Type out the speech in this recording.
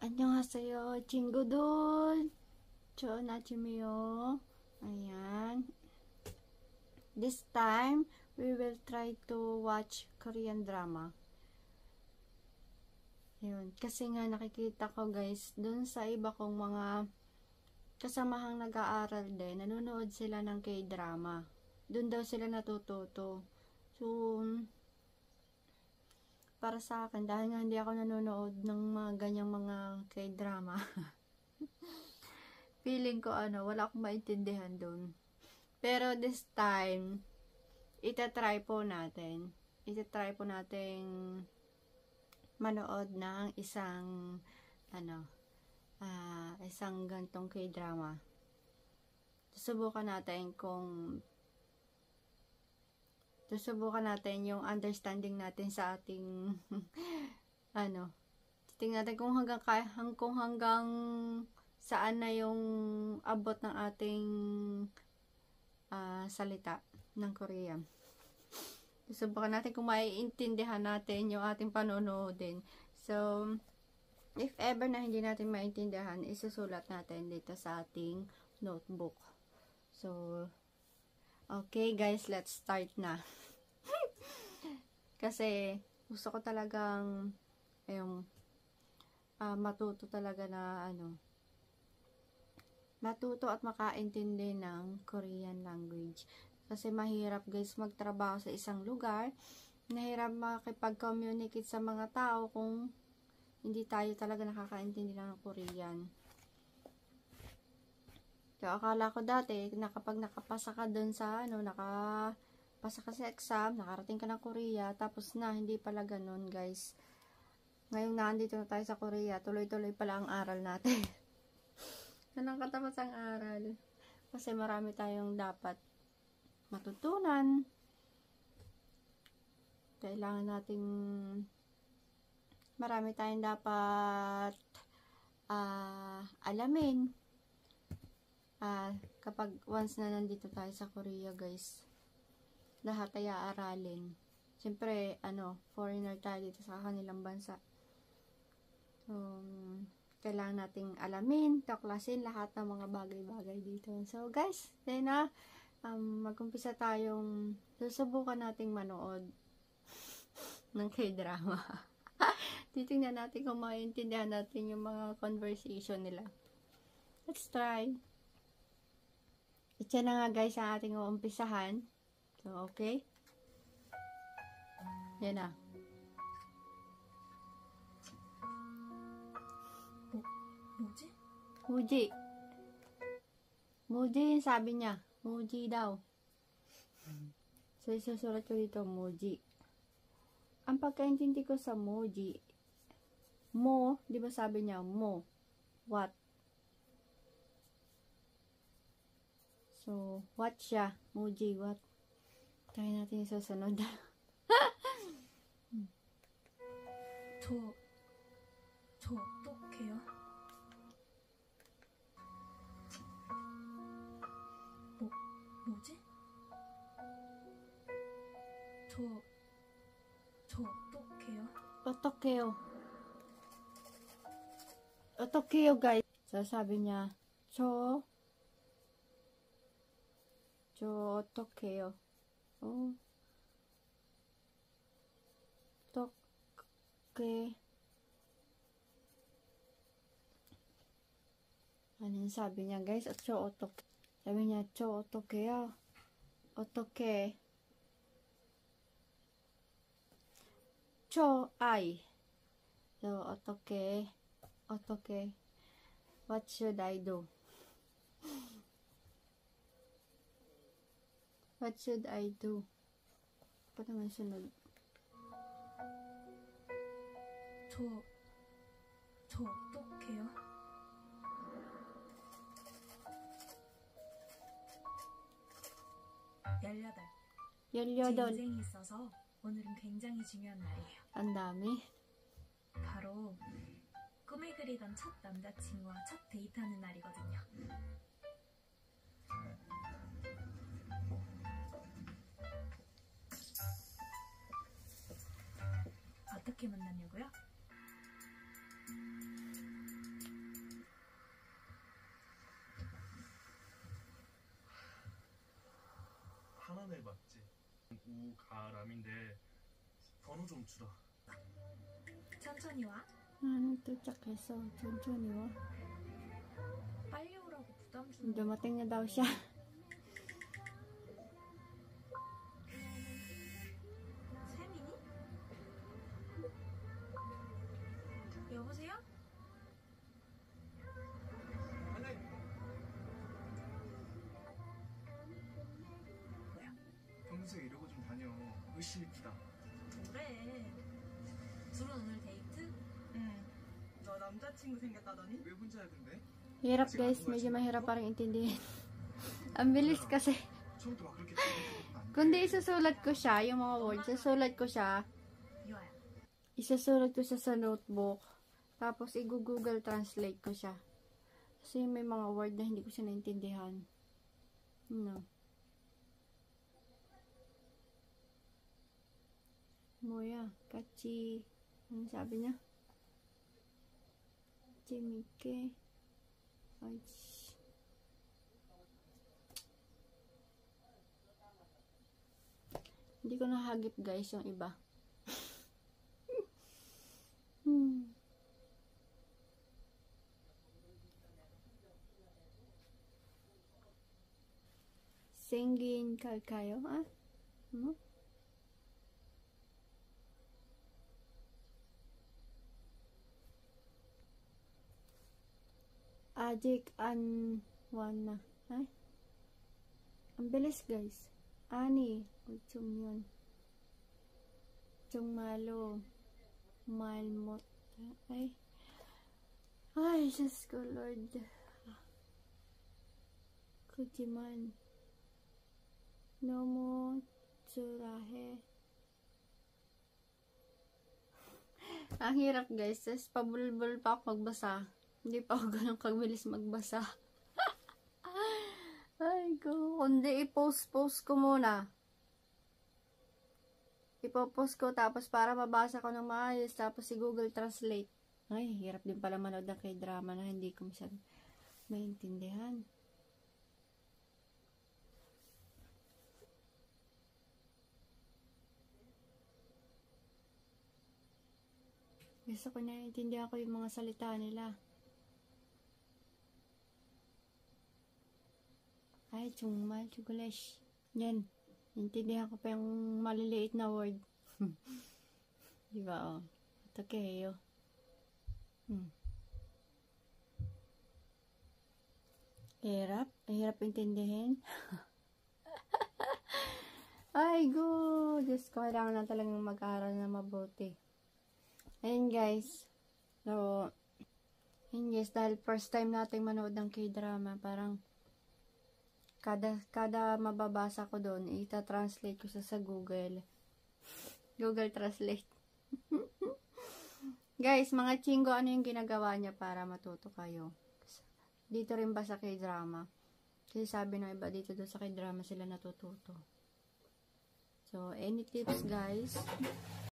안녕하세요, 친구들. 좋은 아침이요. Ayan. This time, we will try to watch Korean drama. Yun. Kasi nga nakikita ko guys, dun sa iba kong mga kasamahang nag-aaral din, nanonood sila ng K-drama. Dun daw sila natututo. So, para sa akin, dahil nga hindi ako nanonood ng mga ganyang mga K-drama, feeling ko wala akong maintindihan dun. Pero this time, itatry po natin manood ng isang isang gantong K-drama. Susubukan natin yung understanding natin sa ating titingnan natin kung hanggang saan na yung abot ng ating salita ng Korean. Susubukan natin kung maiintindihan natin yung ating panonoodin. So, if ever na hindi natin maintindihan, isusulat natin dito sa ating notebook. So, okay guys, let's start na. Kasi gusto ko talagang matuto talaga na matuto at makaintindi ng Korean language. Kasi mahirap guys magtrabaho sa isang lugar. Mahirap makipag-communicate sa mga tao kung hindi tayo talaga nakakaintindi ng Korean. So, akala ko dati, kapag nakapasa ka dun sa, nakapasa ka sa exam, nakarating ka ng Korea, tapos na, hindi pala ganun, guys. Ngayong nandito na tayo sa Korea, tuloy-tuloy pala ang aral natin. Nang katapos ang aral. Kasi marami tayong dapat matutunan. Kailangan nating, marami tayong dapat alamin. Kapag once na nandito tayo sa Korea guys, lahat ay aaralin. Siyempre, foreigner tayo dito sa kanilang bansa. Kailangan nating alamin, tuklasin lahat ng mga bagay-bagay dito. So guys, then mag-umpisa tayong susubukan nating manood ng K-drama. Titingnan natin kung maintindihan natin yung mga conversation nila. Let's try. Ito na nga guys ang ating uumpisahan. So, okay. Yan na. 뭐지? Muji. Muji yung sabi niya. Muji daw. So, isusulat ko dito, Muji. Ang pagkaintindi ko sa Muji, mo, di ba sabi niya, mo, what? So, what siya? Muji, what? Try natin yung susunod. 저 어떡해요? 뭐지? 저 어떡해요? Otokeo. Otokeo, guys. So, sabi niya, cho otokeo. Oh. Toke. Ano yung sabi niya, guys? Cho otok. Sabi niya, cho otokeo. Otoke. Cho I. So, otoke. Otoke. What should I do? What should I do? Pa naman sunod? 저 어떡해요? 18. 제 인생이 있어서 오늘은 굉장히 중요한 날이에요. Ang dami. 바로 꿈에 그리던 첫 남자친구와 첫 데이트하는 날이거든요. 어떻게 만났냐고요? 사람인데 번호 좀 주라. 천천히 와. Ano, 도착해서 천천히 와. 빨리 오라고 부담 주는 거. Dumating na daw siya. 세민이? 여보세요? 평소에 이러고 좀 다녀. 의심 이쁘다. 뭐래? 둘은 오늘 데이트? 응. 너 남자친구 생겼다더니? 왜 혼자야 근데? Hirap guys, medyo mahirap parang intindihin. Ang bilis kasi. 처음부터 막 그렇게 생각해도 안 돼. Kundi isusulat ko siya, yung mga words, isusulat ko siya. 유아야. Isusulat ko siya sa notebook. Tapos i-google translate ko siya. Kasi may mga word na hindi ko siya naintindihan. No. Moya, kachi. Ano sabi niya? Chimike. Ay, hindi ko nahagip guys yung iba. Singin kayo? Ah? Ano? Ajik an wana. Ay? Ang bilis guys. Ani. Uchum yun. Chung malo. Malmot. Ay. Ay, Diyos ko Lord. Kujiman. Nomo tsurahe. Ang hirap guys. Tapos pabulbul pa ako magbasa. Hindi pa ako ganun kabilis magbasa. Ay ko. Kundi i-post ko muna. Ipopost ko tapos para mabasa ko ng maayos. Tapos si Google Translate. Ay, hirap din pala manood ng K-drama na hindi ko masyadong maintindihan. Gusto ko naiintindihan ko yung mga salita nila. Ay, chungmal, chugulash. Yan. Intindihan ko pa yung maliliit na word. Diba, oh. Ito kayo. Hirap. Hirap intindihin. Ay, go. Diyos ko, kailangan na talagang mag-aaral na mabuti. Ayun, guys. So, ayun, guys. Dahil first time nating manood ng K-drama, parang kada mababasa ko doon, ita-translate ko sa Google. Google Translate. Guys, mga chingo, ano yung ginagawa niya para matuto kayo? Dito rin ba sa K-drama? Kasi sabi ng iba dito doon sa K-drama sila natututo. So, any tips guys?